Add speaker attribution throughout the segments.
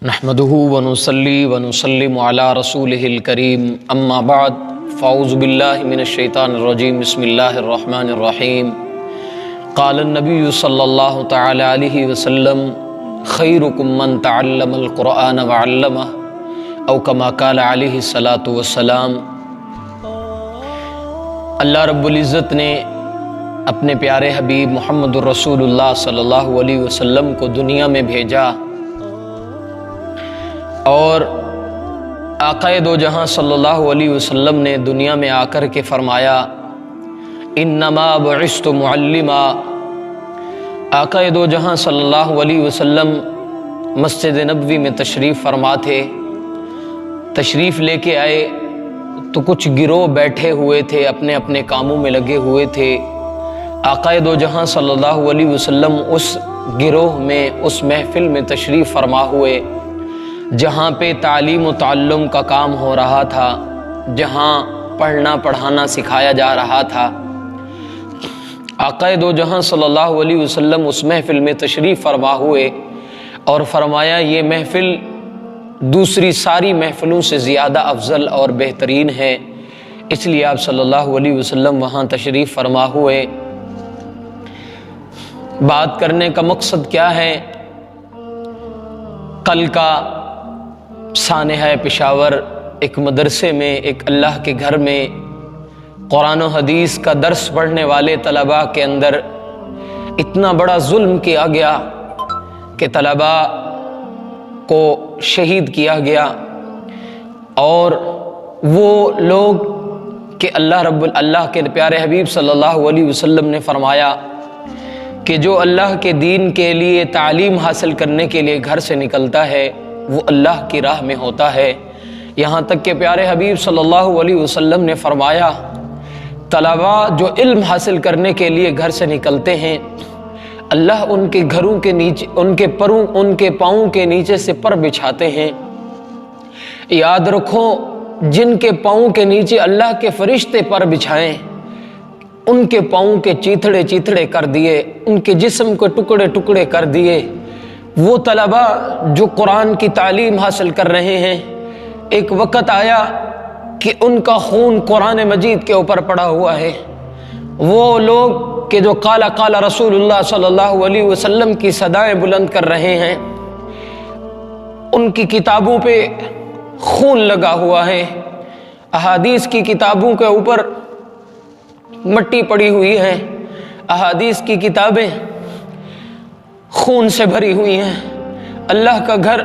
Speaker 1: نحمده ونصلي ونسلم على رسوله الكريم اما بعد فاعوذ بالله من الشیطان الرجیم بسم اللہ الرحمن الرحیم قال النبی صلی اللہ تعالی علیہ وسلم خیرکم من تعلم القرآن وعلمہ او کما قال علیہ الصلاۃ والسلام۔ اللہ رب العزت نے اپنے پیارے حبیب محمد الرسول اللہ صلی اللہ علیہ وسلم کو دنیا میں بھیجا اور آقا دو جہاں صلی اللہ علیہ وسلم نے دنیا میں آ کر کے فرمایا انما بعثت معلما۔ آقا دو جہاں صلی اللہ علیہ وسلم مسجد نبوی میں تشریف فرما تھے، تشریف لے کے آئے تو کچھ گروہ بیٹھے ہوئے تھے، اپنے اپنے کاموں میں لگے ہوئے تھے۔ آقا دو جہاں صلی اللہ علیہ وسلم اس گروہ میں، اس محفل میں تشریف فرما ہوئے جہاں پہ تعلیم و تعلم کا کام ہو رہا تھا، جہاں پڑھنا پڑھانا سکھایا جا رہا تھا۔ آقا دو جہاں صلی اللہ علیہ وسلم اس محفل میں تشریف فرما ہوئے اور فرمایا یہ محفل دوسری ساری محفلوں سے زیادہ افضل اور بہترین ہے، اس لیے آپ صلی اللہ علیہ وسلم وہاں تشریف فرما ہوئے۔ بات کرنے کا مقصد کیا ہے؟ کل کا سانحہ پشاور ایک مدرسے میں، ایک اللہ کے گھر میں قرآن و حدیث کا درس پڑھنے والے طلباء کے اندر اتنا بڑا ظلم کیا گیا کہ طلباء کو شہید کیا گیا، اور وہ لوگ کہ اللہ کے پیارے حبیب صلی اللہ علیہ وسلم نے فرمایا کہ جو اللہ کے دین کے لیے تعلیم حاصل کرنے کے لیے گھر سے نکلتا ہے وہ اللہ کی راہ میں ہوتا ہے۔ یہاں تک کہ پیارے حبیب صلی اللہ علیہ وسلم نے فرمایا طلباء جو علم حاصل کرنے کے لیے گھر سے نکلتے ہیں، اللہ ان کے گھروں کے نیچے، ان کے پاؤں کے نیچے سے پر بچھاتے ہیں۔ یاد رکھو جن کے پاؤں کے نیچے اللہ کے فرشتے پر بچھائیں، ان کے پاؤں کے چیتھڑے چیتھڑے کر دیے، ان کے جسم کو ٹکڑے ٹکڑے کر دیے۔ وہ طلباء جو قرآن کی تعلیم حاصل کر رہے ہیں، ایک وقت آیا کہ ان کا خون قرآن مجید کے اوپر پڑا ہوا ہے۔ وہ لوگ کہ جو قال قال رسول اللہ صلی اللہ علیہ وسلم کی صدائیں بلند کر رہے ہیں، ان کی کتابوں پہ خون لگا ہوا ہے، احادیث کی کتابوں کے اوپر مٹی پڑی ہوئی ہے، احادیث کی کتابیں خون سے بھری ہوئی ہیں۔ اللہ کا گھر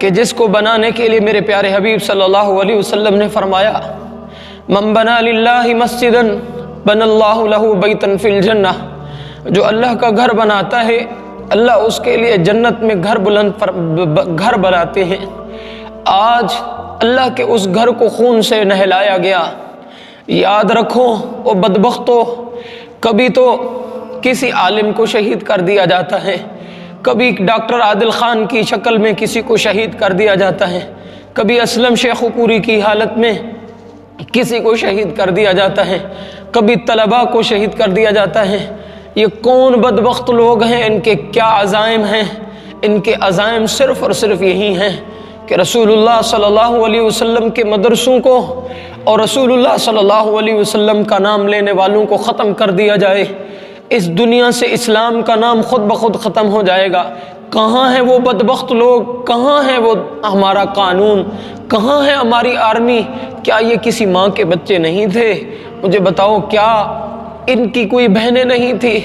Speaker 1: کہ جس کو بنانے کے لیے میرے پیارے حبیب صلی اللہ علیہ وسلم نے فرمایا من بنا للہ مسجدا بنى اللہ لہ بیتا فی الجنہ، جو اللہ کا گھر بناتا ہے اللہ اس کے لیے جنت میں گھر بناتے ہیں۔ آج اللہ کے اس گھر کو خون سے نہلایا گیا۔ یاد رکھو وہ بدبختو، کبھی تو کسی عالم کو شہید کر دیا جاتا ہے، کبھی ڈاکٹر عادل خان کی شکل میں کسی کو شہید کر دیا جاتا ہے، کبھی اسلم شیخو پوری کی حالت میں کسی کو شہید کر دیا جاتا ہے، کبھی طلباء کو شہید کر دیا جاتا ہے۔ یہ کون بدبخت لوگ ہیں؟ ان کے کیا عزائم ہیں؟ ان کے عزائم صرف اور صرف یہی ہیں کہ رسول اللہ صلی اللہ علیہ وسلم کے مدرسوں کو اور رسول اللہ صلی اللہ علیہ وسلم کا نام لینے والوں کو ختم کر دیا جائے۔ اس دنیا سے اسلام کا نام خود بخود ختم ہو جائے گا۔ کہاں ہیں وہ بدبخت لوگ؟ کہاں ہے وہ ہمارا قانون؟ کہاں ہے ہماری آرمی؟ کیا یہ کسی ماں کے بچے نہیں تھے؟ مجھے بتاؤ، کیا ان کی کوئی بہنیں نہیں تھی؟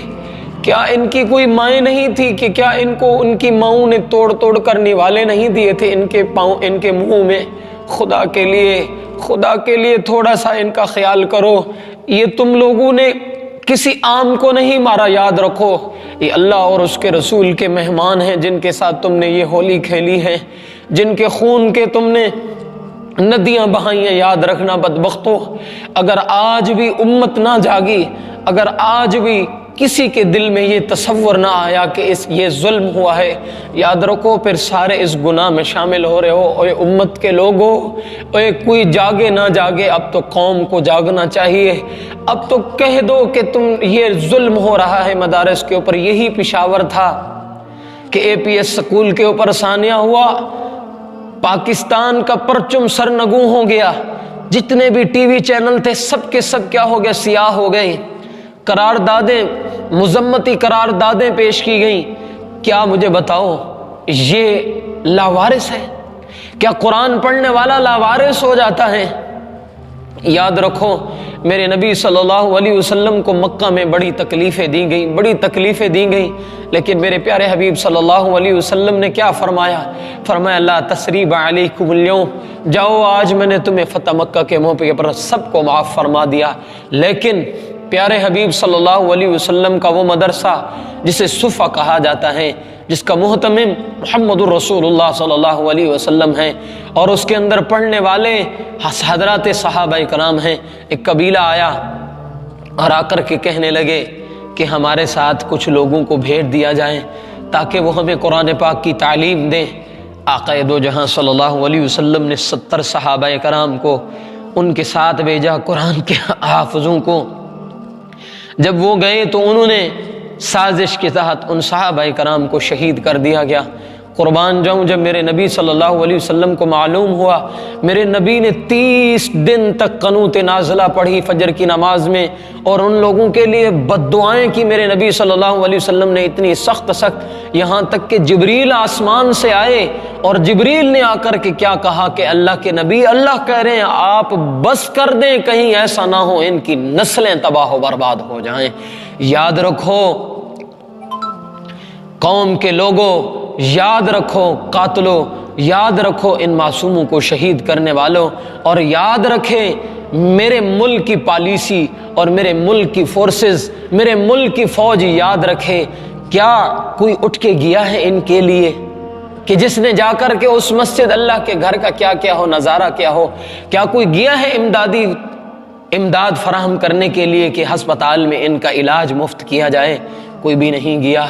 Speaker 1: کیا ان کی کوئی مائیں نہیں تھی؟ کہ کیا ان کو ان کی ماؤں نے توڑ توڑ کر نوالے نہیں دیے تھے ان کے پاؤں، ان کے منہ میں؟ خدا کے لیے تھوڑا سا ان کا خیال کرو۔ یہ تم لوگوں نے کسی عام کو نہیں مارا، یاد رکھو یہ اللہ اور اس کے رسول کے مہمان ہیں جن کے ساتھ تم نے یہ ہولی کھیلی ہے، جن کے خون کے تم نے ندیاں بہائیں۔ یاد رکھنا بدبختو، اگر آج بھی امت نہ جاگی، اگر آج بھی کسی کے دل میں یہ تصور نہ آیا کہ یہ ظلم ہوا ہے، یاد رکھو پھر سارے اس گناہ میں شامل ہو رہے ہو۔ اے امت کے لوگوں، اے کوئی جاگے نہ جاگے، اب تو قوم کو جاگنا چاہیے۔ اب تو کہہ دو کہ یہ ظلم ہو رہا ہے مدارس کے اوپر۔ یہی پشاور تھا کہ APS سکول کے اوپر ثانیہ ہوا، پاکستان کا پرچم سرنگوں ہو گیا، جتنے بھی ٹی وی چینل تھے سب کے سب کیا ہو گئے؟ سیاہ ہو گئے، قراردادیں، مذمتی قراردادیں پیش کی گئیں۔ کیا مجھے بتاؤ یہ لاوارث ہے؟ کیا قرآن پڑھنے والا لاوارث ہو جاتا ہے؟ یاد رکھو میرے نبی صلی اللہ علیہ وسلم کو مکہ میں بڑی تکلیفیں دی گئیں، لیکن میرے پیارے حبیب صلی اللہ علیہ وسلم نے کیا فرمایا؟ فرمایا لا تثریب علیکم اليوم، جاؤ آج میں نے تمہیں فتح مکہ کے موقع پر سب کو معاف فرما دیا۔ لیکن پیارے حبیب صلی اللہ علیہ وسلم کا وہ مدرسہ جسے صفا کہا جاتا ہے، جس کا محتمم محمد الرسول اللہ صلی اللہ علیہ وسلم ہے، اور اس کے اندر پڑھنے والے حضرات صحابہ کرام ہیں، ایک قبیلہ آیا اور آ کر کے کہنے لگے کہ ہمارے ساتھ کچھ لوگوں کو بھیج دیا جائے تاکہ وہ ہمیں قرآن پاک کی تعلیم دیں۔ آقا دو جہاں صلی اللہ علیہ وسلم نے 70 صحابہ کرام کو ان کے ساتھ بھیجا، قرآن کے حافظوں کو۔ جب وہ گئے تو انہوں نے سازش کے تحت ان صحابہ کرام کو شہید کر دیا گیا۔ قربان جاؤں، جب میرے نبی صلی اللہ علیہ وسلم کو معلوم ہوا، میرے نبی نے 30 دن تک قنوت نازلہ پڑھی فجر کی نماز میں، اور ان لوگوں کے لیے بد دعائیں کی میرے نبی صلی اللہ علیہ وسلم نے، اتنی سخت، یہاں تک کہ جبریل آسمان سے آئے اور جبریل نے آ کر کے کیا کہا کہ اللہ کے نبی، اللہ کہہ رہے ہیں آپ بس کر دیں، کہیں ایسا نہ ہو ان کی نسلیں تباہ و برباد ہو جائیں۔ یاد رکھو قوم کے لوگوں، یاد رکھو قاتلوں، یاد رکھو ان معصوموں کو شہید کرنے والوں، اور یاد رکھیں میرے ملک کی پالیسی اور میرے ملک کی فورسز، میرے ملک کی فوج، یاد رکھے کیا کوئی اٹھ کے گیا ہے ان کے لیے کہ جس نے جا کر کے اس مسجد اللہ کے گھر کا کیا ہو، نظارہ کیا ہو؟ کیا کوئی گیا ہے امداد فراہم کرنے کے لیے کہ ہسپتال میں ان کا علاج مفت کیا جائے؟ کوئی بھی نہیں گیا۔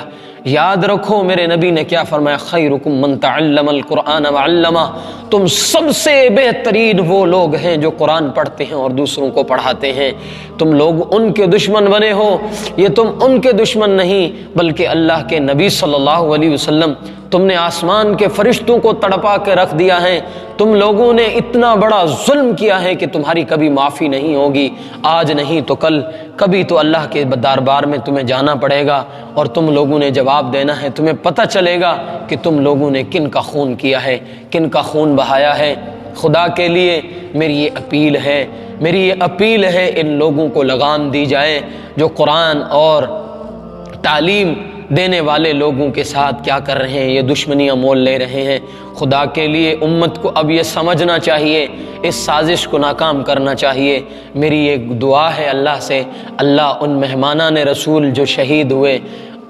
Speaker 1: یاد رکھو میرے نبی نے کیا فرمایا؟ خیرکم من تعلم القرآن وعلمہ، تم سب سے بہترین وہ لوگ ہیں جو قرآن پڑھتے ہیں اور دوسروں کو پڑھاتے ہیں۔ تم لوگ ان کے دشمن بنے ہو، یہ تم ان کے دشمن نہیں بلکہ اللہ کے نبی صلی اللہ علیہ وسلم، تم نے آسمان کے فرشتوں کو تڑپا کے رکھ دیا ہے، تم لوگوں نے اتنا بڑا ظلم کیا ہے کہ تمہاری کبھی معافی نہیں ہوگی، آج نہیں تو کل، کبھی تو اللہ کے دربار میں تمہیں جانا پڑے گا اور تم لوگوں نے جواب دینا ہے، تمہیں پتہ چلے گا کہ تم لوگوں نے کن کا خون کیا ہے، کن کا خون بہایا ہے۔ خدا کے لیے میری یہ اپیل ہے ان لوگوں کو لگام دی جائے جو قرآن اور تعلیم دینے والے لوگوں کے ساتھ کیا کر رہے ہیں، یہ دشمنیاں مول لے رہے ہیں۔ خدا کے لیے امت کو اب یہ سمجھنا چاہیے، اس سازش کو ناکام کرنا چاہیے۔ میری ایک دعا ہے اللہ سے، اللہ ان مہمانان رسول جو شہید ہوئے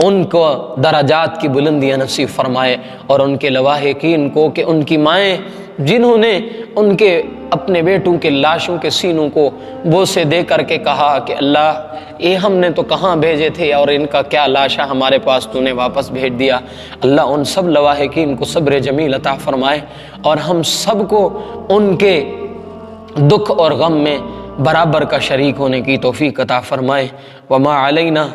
Speaker 1: ان کو درجات کی بلندیاں نصیب فرمائے، اور ان کے لواحقین کو کہ ان کی مائیں جنہوں نے ان کے اپنے بیٹوں کے لاشوں کے سینوں کو بوسے دے کر کے کہا کہ اللہ یہ ہم نے تو کہاں بھیجے تھے اور ان کا کیا لاشا ہمارے پاس تو نے واپس بھیج دیا، اللہ ان سب لواحقین کو صبر جمیل عطا فرمائے، اور ہم سب کو ان کے دکھ اور غم میں برابر کا شریک ہونے کی توفیق عطا فرمائے۔ وما علینا